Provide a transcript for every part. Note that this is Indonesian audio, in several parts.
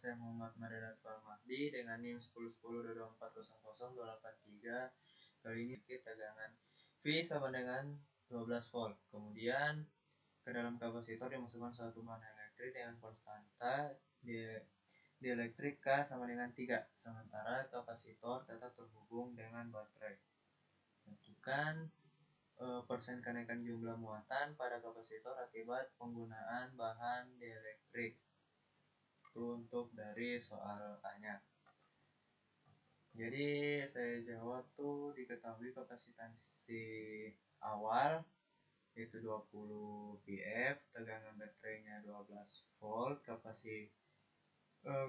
saya Muhammad Maridat Mahdi dengan NIM 101022400083. Kali ini tegangan V sama dengan 12 volt. Kemudian ke dalam kapasitor dimasukkan suatu mana elektrik dengan konstanta dielektrik K sama dengan 3. Sementara kapasitor tetap terhubung dengan baterai. Tentukan persen kenaikan jumlah muatan pada kapasitor akibat penggunaan bahan dielektrik. Itu untuk dari soal tanya. Jadi saya jawab tuh, diketahui kapasitansi awal yaitu 20 VF, tegangan baterainya 12 volt,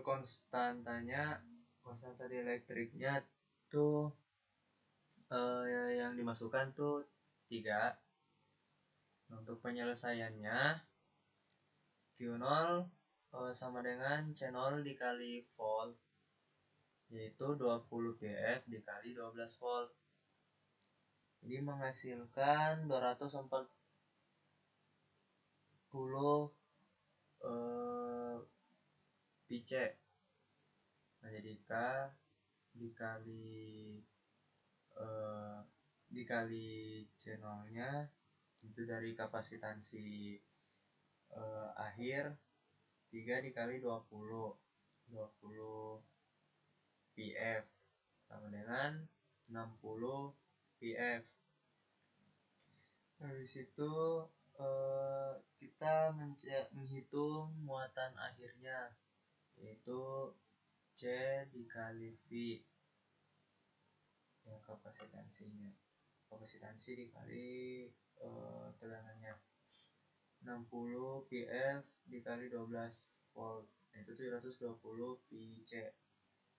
konstanta dielektriknya tuh yang dimasukkan tuh 3. Untuk penyelesaiannya Q0 sama dengan C0 dikali volt, yaitu 20 VF dikali 12 volt. Jadi menghasilkan 240 PC. Nah, jadi K dikali C0 nya itu dari kapasitansi akhir, 3 dikali 20 VF sama dengan 60 VF. Habis itu kita menghitung muatan akhirnya, yaitu C dikali V yang kapasitansi dikali tegangannya, 60 VF dikali 12 volt, itu 720 PC.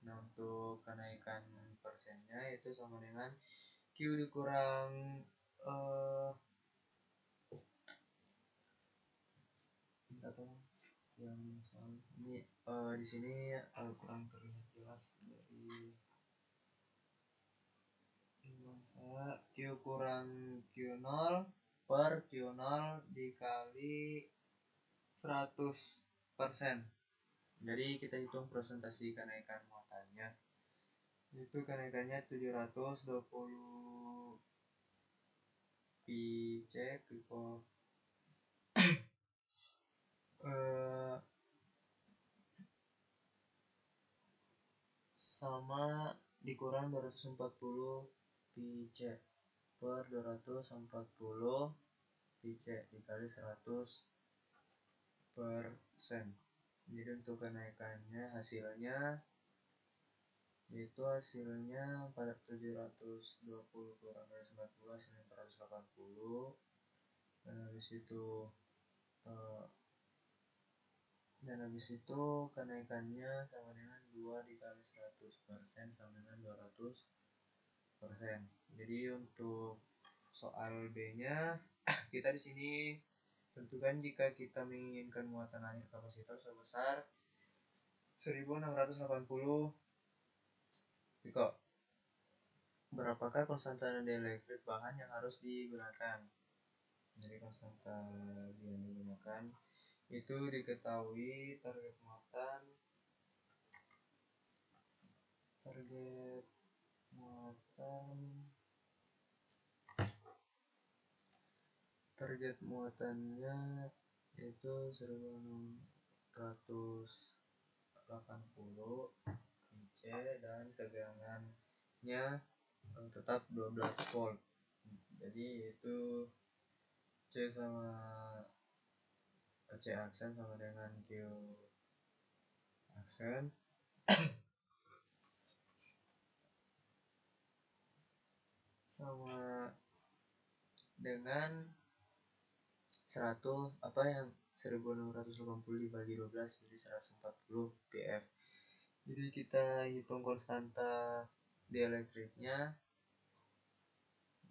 Nah, untuk kenaikan persennya itu sama dengan Q dikurang yang soal ini di sini kurang terlihat jelas dari saya. Q kurang Q0 per Q0 dikali 100%. Jadi kita hitung presentasi kenaikan muatannya, itu kenaikannya 720 PC people sama dikurang 240 PC per 240 PC dikali 100%. Jadi untuk kenaikannya hasilnya 720 kurang dari 90 hasilnya 480. Dan habis itu kenaikannya sama dengan 2 dikali 100% sama dengan 200%. Jadi untuk soal B-nya kita di sini tentukan jika kita menginginkan muatan akhir kapasitor sebesar 1680 piko, berapakah konstanta dielektrik bahan yang harus digunakan? Jadi konstanta yang digunakan itu diketahui target muatan target muatannya itu 1680 PC dan tegangannya tetap 12 volt. Jadi itu C aksen sama dengan Q aksen sama dengan 1680 dibagi 12 jadi 140 PF. Jadi kita hitung konstanta dielektriknya,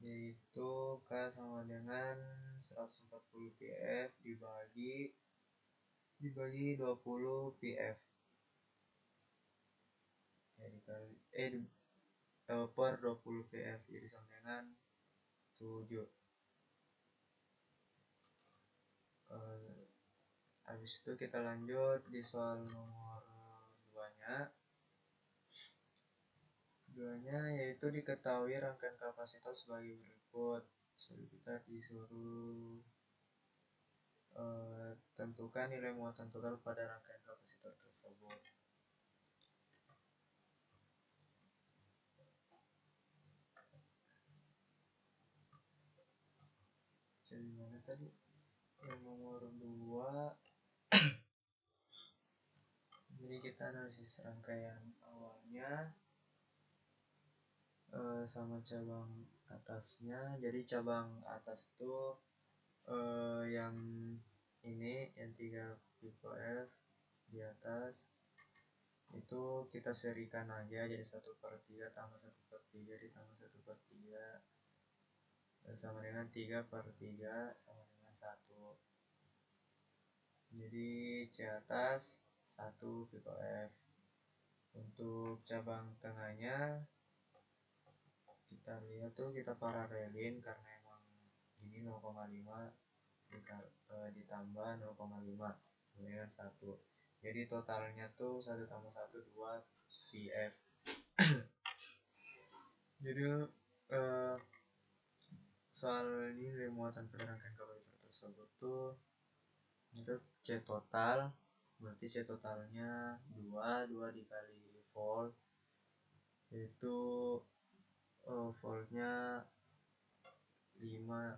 yaitu K sama dengan 140 PF dibagi 20 PF per 20 PF, jadi sama dengan 7. Habis itu kita lanjut di soal nomor itu diketahui rangkaian kapasitor sebagai berikut. Jadi kita disuruh tentukan nilai muatan total pada rangkaian kapasitor tersebut. Jadi mana tadi? Yang nomor 2. Jadi kita analisis rangkaian awalnya sama cabang atasnya. Jadi cabang atas tuh yang ini, yang 3 pF di atas itu kita serikan aja jadi 1/3 tambah 1/3 ditambah 1/3 sama dengan 3/3 sama dengan 1. Jadi C atas 1 pF. Untuk cabang tengahnya kita lihat tuh, kita paralelin karena emang ini 0,5 ditambah 0,5 dengan 1. Jadi totalnya tuh 1 tambah 1 2 pF. Jadi soal ini nilai muatan pada rangkaian kapasitor tersebut tuh itu C total, berarti C totalnya 2 dikali volt, itu voltnya 5.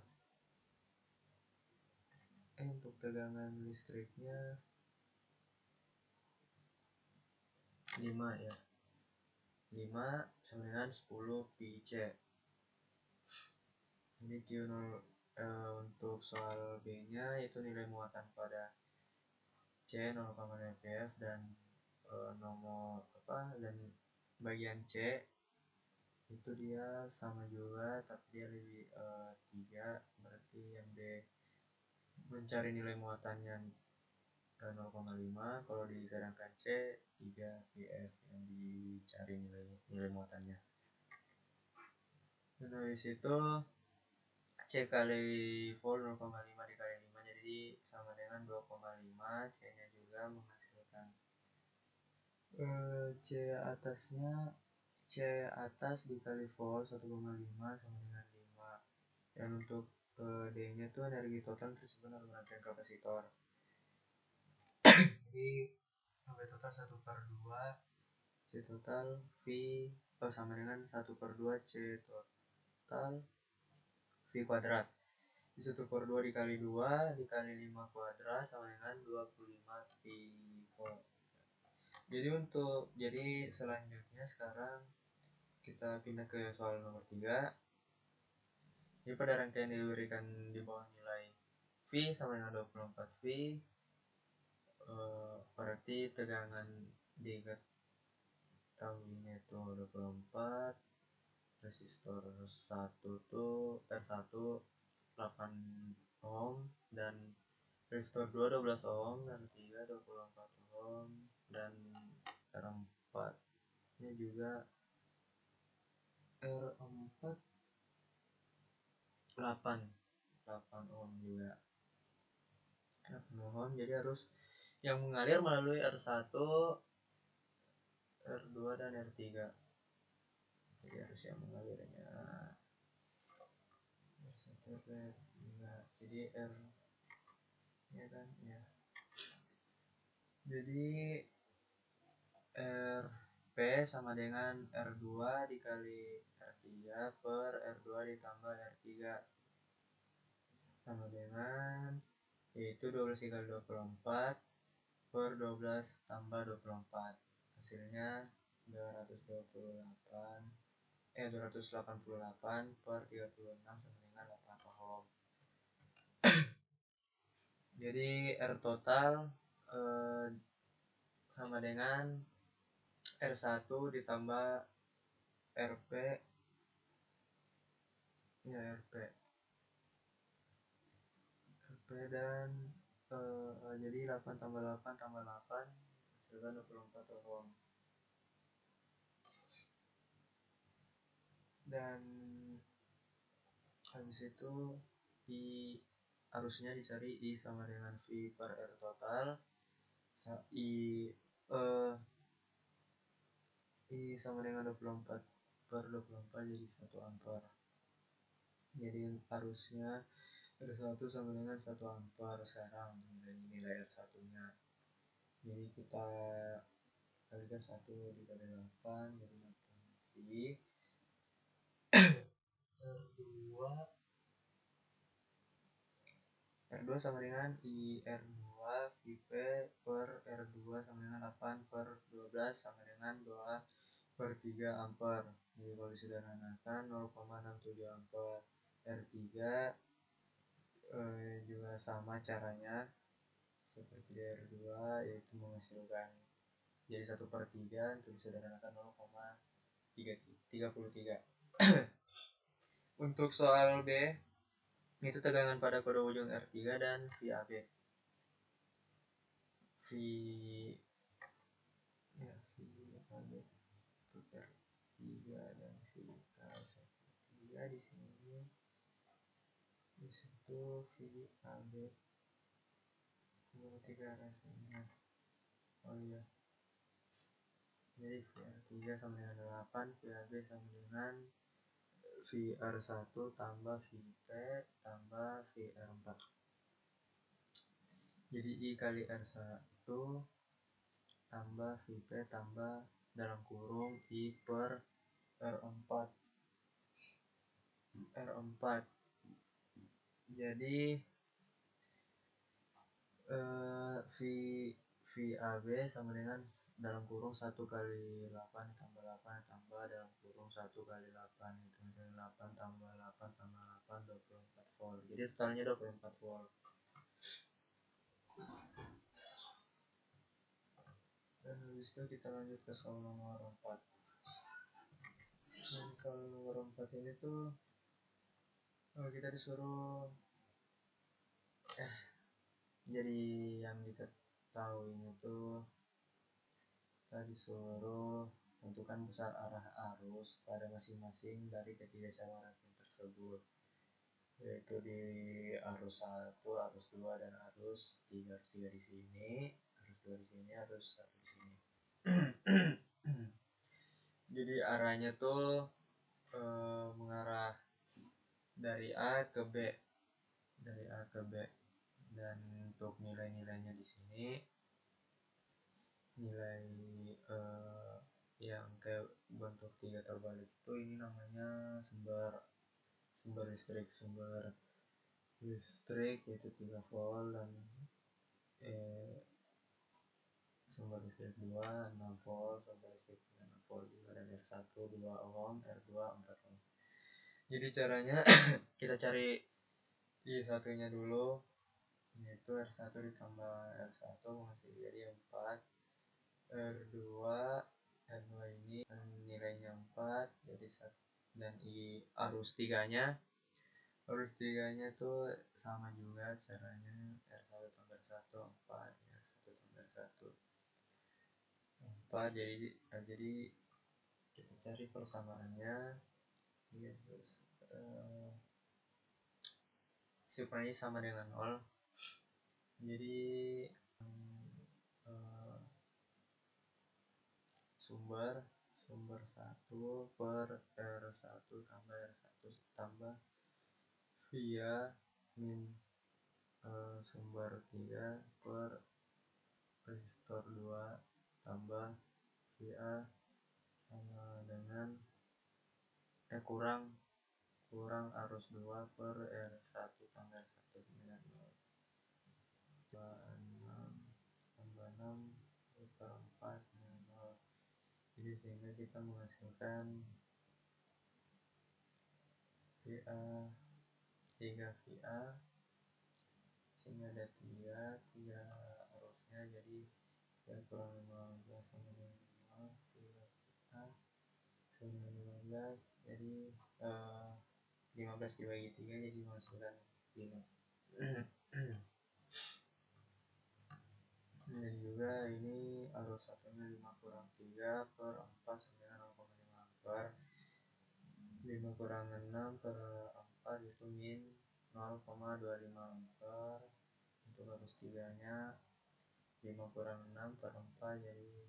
Untuk tegangan listriknya 5 ya, 5 sama dengan 10 Pc. Jadi Q0 untuk soal B nya itu nilai muatan pada C 0,5 pF dan nomor dan bagian C itu dia sama juga tapi dia lebih 3, berarti yang B mencari nilai muatannya 0,5, kalau sedangkan C 3 pF yang dicari nilai muatannya. Dan habis itu C kali volt 0,5 dikali 5 jadi sama dengan 2,5. C nya juga menghasilkan C atasnya, C atas dikali volt 1,5 sama dengan 5. Dan untuk D nya itu energi total tersebut dalam rangkaian kapasitor. Jadi energi total 1/2 C total V sama dengan 1/2 C total V kuadrat. 1/2 dikali 2 dikali 5 kuadrat sama dengan 25 pi volt. Jadi selanjutnya sekarang kita pindah ke soal nomor 3. Jadi pada rangkaian diberikan di bawah nilai V sama dengan 24 V, berarti tegangan diketahuinya itu 24, resistor 1 tuh R1 8 ohm, dan resistor 2 12 ohm, dan 3 24 ohm, dan R4 nya juga R4 8 ohm juga, 8 ohm. Jadi harus yang mengalir melalui R1, R2 dan R3. Jadi harus yang mengalirnya R1 R3. Jadi R ya kan ya. Jadi RP sama dengan R2 dikali R3 per R2 ditambah R3 sama dengan yaitu 12 dikali 24 per 12 tambah 24, hasilnya 288 per 36 sama dengan 8 ohm. Jadi R total sama dengan R1 ditambah RP ya, RP dan jadi 8 tambah 8 tambah 8 hasilkan 24 ohm. Dan habis itu harusnya dicari I sama dengan V per R total. I sama dengan 24 per 24 jadi 1 ampere. Jadi arusnya R1 sama dengan 1 ampere sekarang nilai R1 nya. Jadi kita kalikan 1 dikali 8 jadi 8 V R2 sama dengan IR2 VP per R2 sama dengan 8 per 12 sama dengan 2 per 3 ampere. Jadi kalau disederhanakan 0,67 ampere. R3 juga sama caranya seperti di R2, yaitu menghasilkan jadi 1 per 3 untuk disederhanakan 0,33. Untuk soal B itu tegangan pada kode ujung R3 dan VAB. VAB untuk R3 dan VK3 di sini. Di situ VAB ketika rasanya. Oh iya. Jadi VR3 sama dengan 8, VAB sama dengan VR1 tambah VP tambah VR4. Jadi I kali R1 tambah VP tambah dalam kurung I per R4. Jadi VAB sama dengan dalam kurung 1 kali 8 tambah 8 tambah dalam kurung 1 kali 8 itu 8 tambah 8 tambah 8 24 volt. Jadi totalnya 24 volt. Dan habis itu kita lanjut ke soal nomor 4. Dan soal nomor 4 ini tuh kita disuruh jadi yang diketahui itu kita disuruh tentukan besar arah arus pada masing-masing dari ketiga cabang rangkaian tersebut, yaitu di arus 1, arus 2 dan arus 3. Arus 3 di sini, arus 2 di sini, arus 1 di sini. Jadi arahnya tuh mengarah dari A ke B, dan untuk nilai-nilainya di sini nilai yang kayak bentuk 3 terbalik itu ini namanya sumber listrik yaitu 3 volt dan sumber listrik 2 6 volt, sumber listrik 6 volt juga, dan R1 2 ohm, R2 4 ohm. Jadi caranya kita cari I1 nya dulu, yaitu R1 ditambah R1 masih jadi 4, R2 ini nilainya 4 jadi 1, dan I arus 3 nya tuh sama juga caranya, R1 tambah R1 4, R1 tambah R1 4, jadi kita cari persamaannya. Supaya sama dengan 0. Jadi sumber 1 per R1 tambah R1 tambah via min sumber 3 per resistor 2 tambah via sama dengan kurang arus 2 per R1 tambah R1 dengan 0. 26 tambah 6 per 4 dengan 0. Jadi sehingga kita menghasilkan VA 3 VA, sehingga ada 3 arusnya, jadi VA kurang 15 sama dengan 0, 3 VA sama dengan 15, jadi 15 dibagi 3 jadi menghasilkan 5. Dan juga ini arus satunya 5 kurang 3 per 4 sama dengan 0,5 ampere. 5 kurang 6 per 4 itu min 0,25 ampere. Untuk arus 3 nya 5 kurang 6 per 4 jadi